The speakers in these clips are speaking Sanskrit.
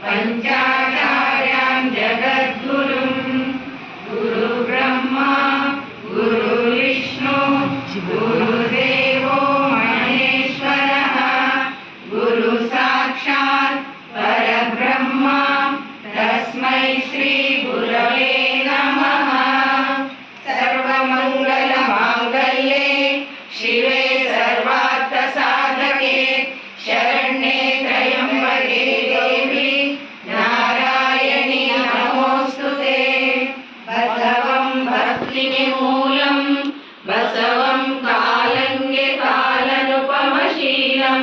पंचाचार्यां जगद्गुरुं गुरुब्रह्मा गुरुविष्णु गुरुदेवो महेश्वरः गुरु साक्षात् परब्रह्म तस्मै श्री गुरवे नमः। सर्वमंगलमांगल्ये शिवे सर्वार्थसाधके शरण्ये त्र्यंबके देवी नारायणी नमोस्तुते। बसवं भक्तिनिर्मूलं बसवं कालङ्गे कालनुपमशीलं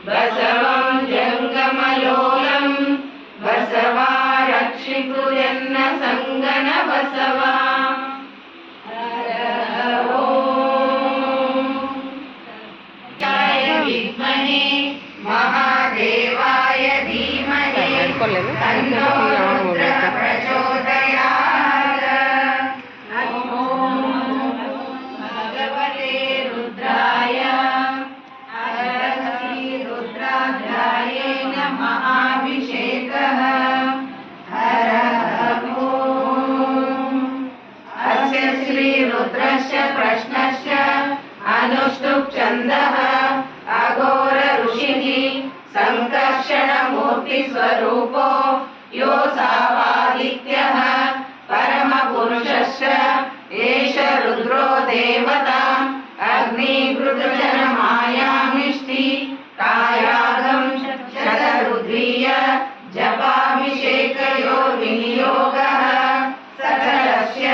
बसवं जङ्गमलोलं बसवा रक्षितु जन्मसङ्गन बसवा। विद्महे महादेवाय धीमहि तन्नो रुद्रः प्रचोदयात्। ॐ भगवते रुद्राय रुद्राध्यायेन महाभिषेकः। अस्य श्रीरुद्रस्य प्रश्नस्य अनुष्टुप् छन्दः अघोर ऋषिः संकर्षण मूर्ति स्वरूपो योऽसावादित्यः परम पुरुषस्य एष रुद्रो देवता अग्निघृतजन मायामिष्टि कायागं शतरुद्रीय जपाभिषेकयो विनियोगः सकलस्य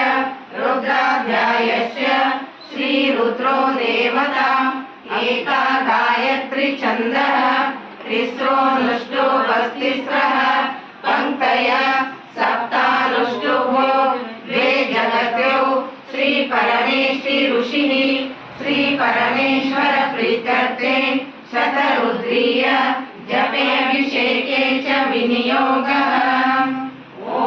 रुद्राध्यायस्य श्रीरुद्रो देवता एका गायत्री छन्दः त्रिस्रोऽनुष्टो वस्तिस्रः पंक्तयः सप्तानुष्टुभो द्वे जगत्यो श्री परमेष्टि ऋषिः श्री परमेश्वर प्रीत्यर्थे शतरुद्रीय जपे अभिषेके च विनियोगः। ॐ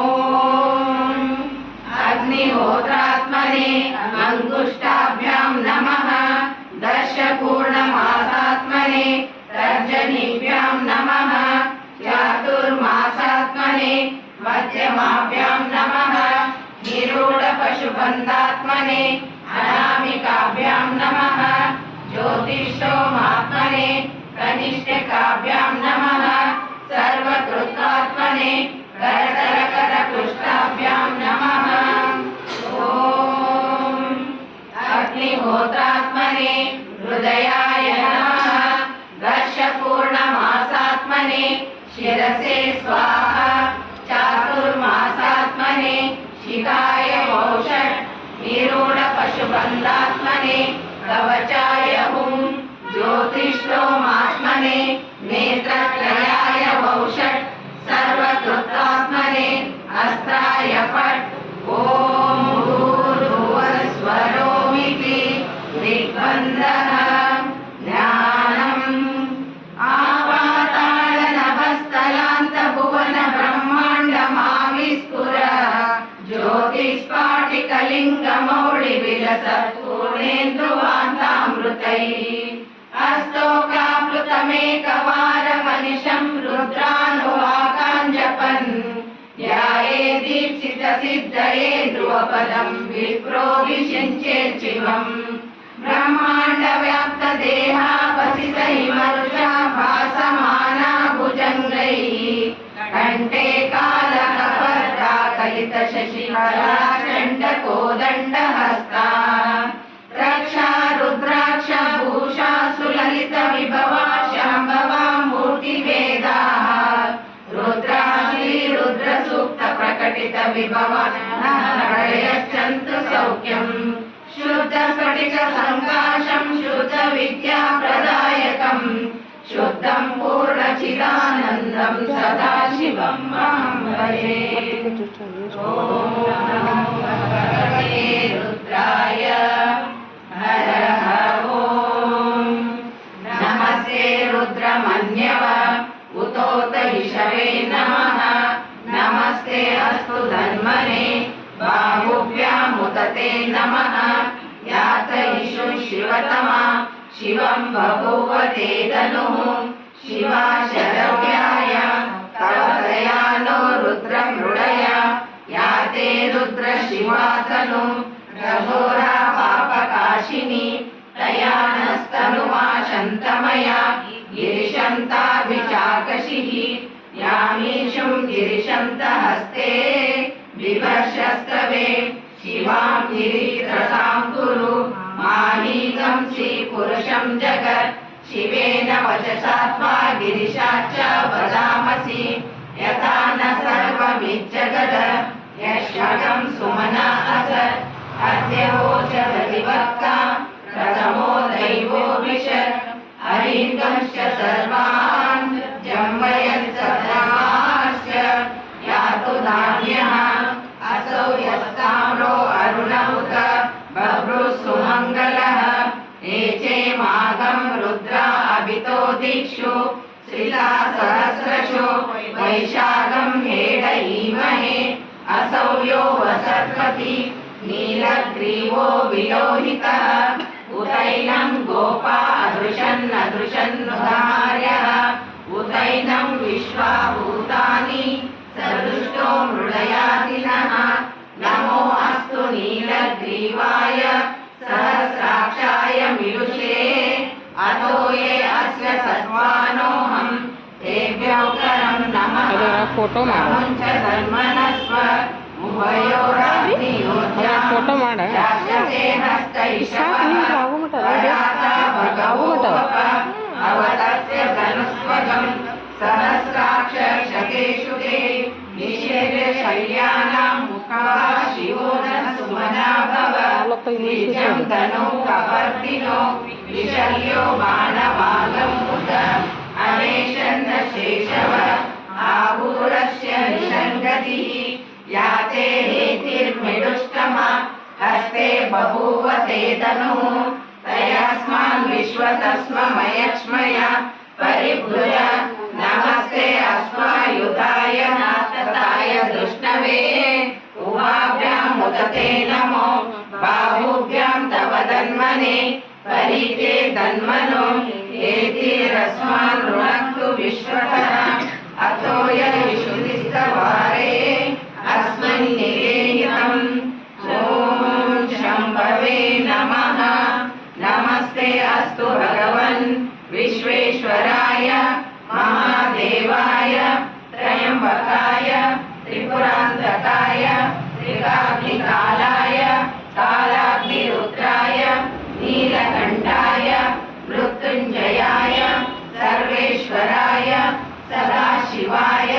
अग्निहोत्रात्मने अंगुष्ठाभ्यां नमः। दशपूर्णमासात्मने तर्जनीभ्यां नमः। चातुर्मासात्मने मध्यमाभ्यां नमः। निरूढपशुबन्धात्मने अनामिकाभ्यां नमः। ज्योतिषोमात्मने कनिष्ठिकाभ्यां नमः। सर्वकृतात्मने करतलकरपृष्ठाभ्यां नमः। ॐ अग्निहोत्रात्मने हृदयाय नमः। दशपूर्णमासात्मने शिरसे स्वाहा। चातुर्मासात्मने शिखाय वौषट्। निरूढपशुबन्धात्मने कवचाय हुं। ज्योतिष्ठोमात्मने नेत्रत्रयाय वौषट्। सर्वकृतात्मने अस्त्राय फट्। ॐ भूर्भुवस्वरोमिति दिग्बन्धः ज्ञानम् आपाताल नभस्थलान्त भुवन ब्रह्माण्डमाविस्फुर ज्योतिस्फाटिकलिङ्गमौळि विलसत्पूर्णेन्दुवान्तामृतैः अस्तोकाप्लुतमेकवारमनिशं रुद्रानुवाकान् जपन् ध्याये दीप्सितसिद्धये ध्रुवपदं विप्रोऽभिषिञ्चेच्छिवम्। ब्रह्माण्डव्याप्तदेहावसितहिमरुषा भासमाना भुजङ्गैः कण्ठे कालकपर्दाकलितशशिहरा चण्डकोदण्डहस्ता। रक्षा रुद्राक्ष भूषा सुललितविभवा शाम्भवा मूर्तिभेदाः। रुद्रा श्रीरुद्रसूक्तप्रकटितविभवा हृदयश्चन्तु सौख्यम्। शुद्धस्फटिकसङ्काशं शुद्धविद्याप्रदायकं शुद्धं पूर्णचिदानन्दं सदाशिवं अहं भजे। ॐ नमो भगवते रुद्राय हरः ॐ नमस्ते रुद्रमन्यव उतोत इषवे नमः। नमस्ते अस्तु धन्मने बाहुभ्यामुदते नमः। यात इषु शिवतमा शिवं बभूव ते धनुः। शिवा शरव्याय तव दया शिवातनु रघोरा पापकाशिनी तया नस्तनुमा शन्तमया गिरिशन्ताभिचाकशिः यामीशुं गिरिशन्तहस्ते बिभर्षस्तवे शिवां गिरित्रतां कुरु माहीतं श्रीपुरुषं जगत् शिवेन वचसा त्वा गिरिशाच्च वदामसि यथा न सर्वमिज्जगद यश्वगं सुमना असत् अद्यवोचरतिवक्ता प्रथमो दैवो विशत् हरिकंश्च सर्वान् जम्बयत्सर्वाश्च यातु धान्यः असौ यस्ताम्रो अरुणमुत बभ्रुः सुमङ्गलः एचे मागं रुद्रा अभितो दिक्षु श्रिता सहस्रशो वैशाखं हेडयीमहे असौ यो वसत्पति नीलग्रीवो विलोहितः उतैनं गोपा अदृशन्नदृशन्नुदार्यः उतैनं विश्वाभूतानि सदृष्टो मृडयातिनः नमो अस्तु नीलग्रीवाय सहस्राक्षाय मिलुषे अतो ये अस्य सत्त्वानोऽहं तेभ्योऽकरं नमः फोटो मुञ्च धन्वनस्व उभयोराग्नियोज्या राक्षसे हस्तैषवः वराता भगवोपः अवतस्य धनुस्वगं सहस्राक्षशतेषु ते निषेव्य शैल्यानां मुखा शिवो न सुमना भव निजं धनु कपर्दिनो विशल्यो बाणवागमुत अनेशन्न शेषव आहूरस्य निषङ्गतिः याते हेतिर्मिडुष्टमा हस्ते बभूव ते धनुः तयास्मान् विश्वतस्ममयक्ष्मया परिभुज नमस्ते अश्वायुधाय नातताय दृष्णवे उभाभ्यां मुदते नमो बाहुभ्यां तव धन्वने परीते धन्वनो एतिरस्मान् ऋणक्तु विश्वतः अतो यविशुद्धिस्तवारे अस्मिन् निवेदितम् ॐ शम्भवे नमः नमस्ते अस्तु भगवन् विश्वेश्वराय महादेवाय त्र्यम्बकाय त्रिपुरान्तकाय त्रिकाग्निकालाय कालाग्निरुद्राय नीलकण्ठाय मृत्युञ्जयाय सर्वेश्वराय सदाशिवाय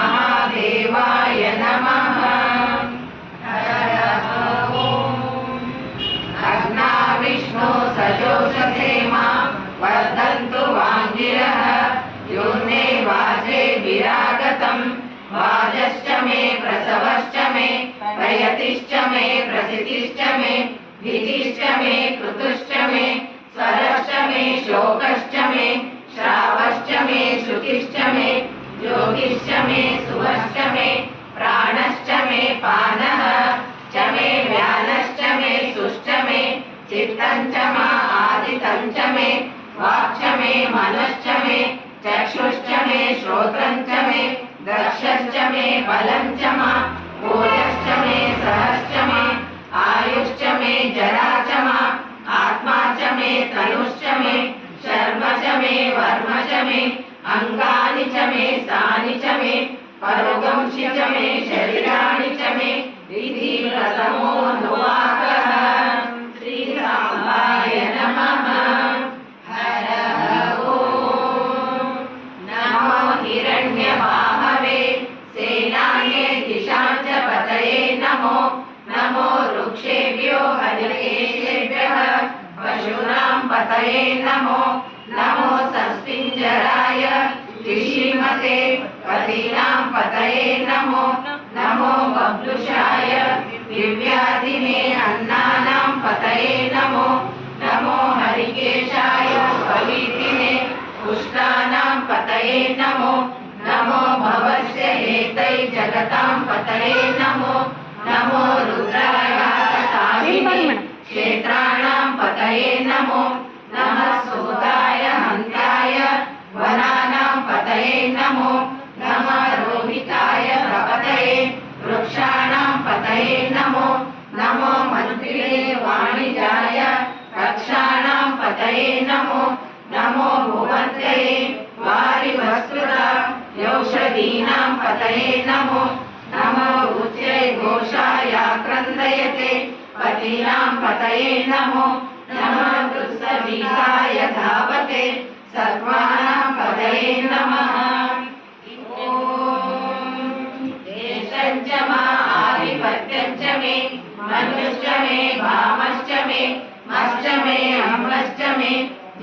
श्रीमन्महादेवाय नमः अग्ना विष्णु सजोषसे मां वर्धन्तु वाङ्गिरः योने वाजे विरागतं वाजश्च मे प्रसवश्च मे प्रयतिश्च मे प्रसिद्धिश्च मे धितिश्च मे कृतुश्च मे स्वरश्च मे शोकश्च मे श्रावश्च मे श्रुतिश्च मे योगिश्च मे सुवश्च मे प्राणश्च मे पानः च मे व्यानश्च मे सुश्च मे चित्तं च मा आदितं च मे वाक् च मे मनश्च मे चक्षुश्च मे श्रोत्रं च मे दक्षश्च मे बलं च मा ओजश्च मे सहश्च मे आयुश्च मे जरा च मा आत्मा च मे तनुश्च मे शर्म च मे वर्म च मे अंगानि च मे स्थानि च मे परोगंसि च मे शरीराणि च मे इति प्रथमोऽनुवाकः श्रीसाम्बाय नमः हरः ॐ नमो हिरण्यबाहवे सेनान्ये दिशां च पतये नमो नमो वृक्षेभ्यो हरिकेशेभ्यः पशूनां पतये नमो नमो सस्पिञ्जराय ऋषिमते पतीनां पतये नमो नमो बभ्रुषाय दिव्यादिने अन्नानां पतये नमो नमो हरिकेशाय पवित्रिने पुष्टानां पतये नमो नमो भवस्य हेतै जगतां पतये नमो नमो रुद्राय तारिणे क्षेत्राणां पतये नमो नमः सुताय हन्ताय वनानां पतये नमो नमः रोहिताय प्रपतये वृक्षाणां पतये वाणिजाय रक्षाणां पतये नमो नमो भुवन्तये वारिवस्कृता यौषधीनां पतये नमो नमो उच्चे घोषाय क्रन्दयते पतीनां पतये नमो नमः कृत्सवीताय धावते सर्वाणां पतये नमः आधिपत्यञ्च मे मनुश्च मे भामश्च मे मश्च मे अम्लश्च मे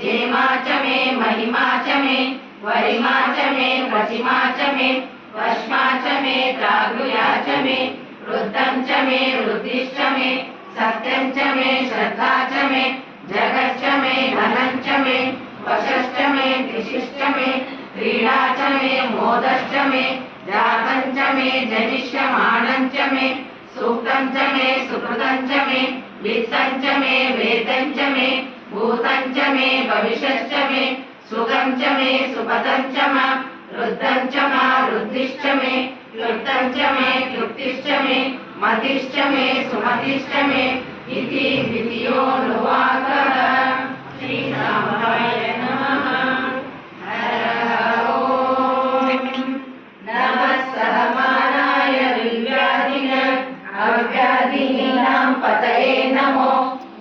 जेमा च मे महिमा च मे वरिमा च मे वचिमा च मे वश्मा च मे जागृया च मे वृद्धं च मे वृद्धिश्च मे सत्यं च मे श्रद्धा च मे जगच्च मे धनं च मे वशश्च मे दिशिश्च मे क्रीडा च मे मोदश्च मे जातं च मे जनिष्यमाणं च मे सूक्तं च मे सुकृतं च मे वित्तं च मे वेदं च मे भूतं च मे भविष्यश्च मे सुखं च मे सुपदं च मा वृद्धं च मा वृद्धिश्च मे क्लुप्तं च मे क्लुप्तिश्च मे मतिश्च मे सुमतिश्च मे इति द्वितीयोऽनुवाकः। श्रीसाम्बाय नमः। हर ॐ नमः सहमानाय दिव्याधिन अव्याधिनीनां पतये नमो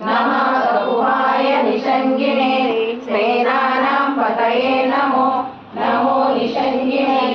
नमः बहुवाय निषङ्गिणे स्मेरानां पतये नमो नमो निषङ्गिणे